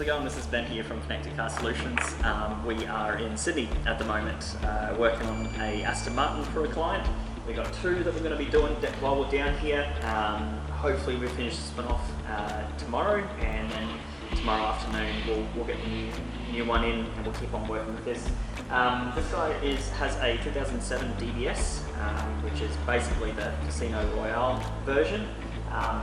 How's it going? This is Ben here from Connected Car Solutions. We are in Sydney at the moment, working on a Aston Martin for a client. We've got two that we're going to be doing while we're down here. Hopefully we finish this one off tomorrow, and then tomorrow afternoon we'll get the new one in, and we'll keep on working with this. This guy has a 2007 DBS, which is basically the Casino Royale version.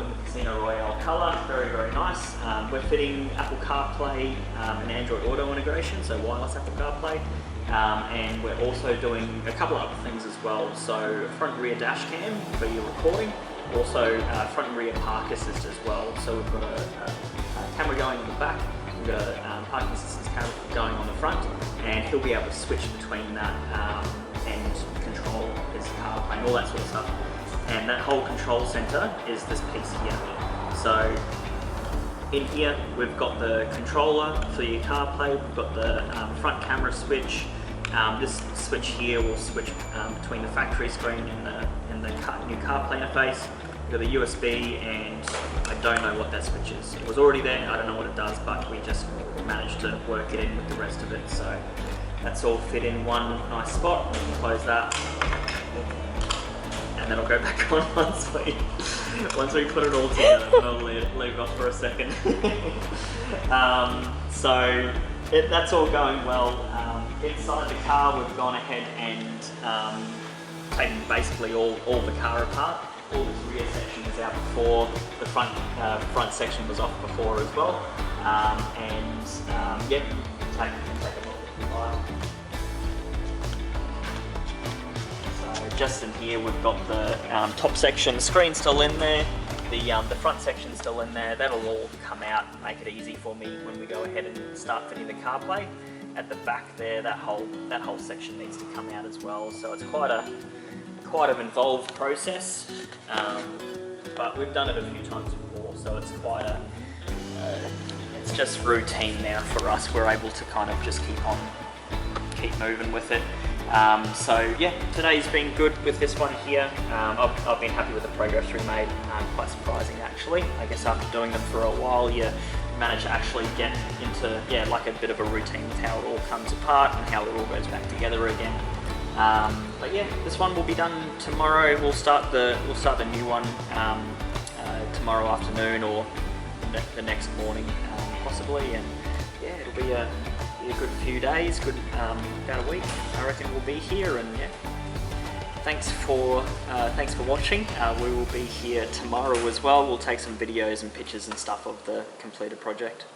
In the Casino Royale colour, very, very nice. We're fitting Apple CarPlay and Android Auto integration, so wireless Apple CarPlay. And we're also doing a couple of other things as well. So front and rear dash cam for your recording, also front and rear park assist as well. So we've got a camera going on the back, we've got a parking assistance camera going on the front, and he'll be able to switch between that and control his CarPlay and all that sort of stuff. And that whole control center is this piece here. So in here we've got the controller for your CarPlay, we've got the front camera switch. This switch here will switch between the factory screen and the new CarPlay interface. We've got the USB, and I don't know what that switch is. It was already there, I don't know what it does, but we just managed to work it in with the rest of it. So that's all fit in one nice spot. We can close that, and then I'll go back on once we put it all together. I'll leave it off for a second. So that's all going well. Inside the car, we've gone ahead and taken basically all the car apart. All this rear section is out before. The front section was off before as well. Yeah, take a look at the file. So just in here, we've got the top section screen still in there. The front section still in there. That'll all come out and make it easy for me when we go ahead and start fitting the CarPlay. At the back there, that whole section needs to come out as well. So it's quite an involved process, but we've done it a few times before, so it's it's just routine now for us. We're able to kind of just keep moving with it. So yeah, today's been good with this one here. I've been happy with the progress we made. Quite surprising actually. I guess after doing them for a while, you manage to actually get into like a bit of a routine with how it all comes apart and how it all goes back together again. But yeah, this one will be done tomorrow. We'll start the new one tomorrow afternoon or the next morning possibly, and yeah, it'll be a good few days, about a week I reckon we'll be here. And yeah, thanks for watching. We will be here tomorrow as well. We'll take some videos and pictures and stuff of the completed project.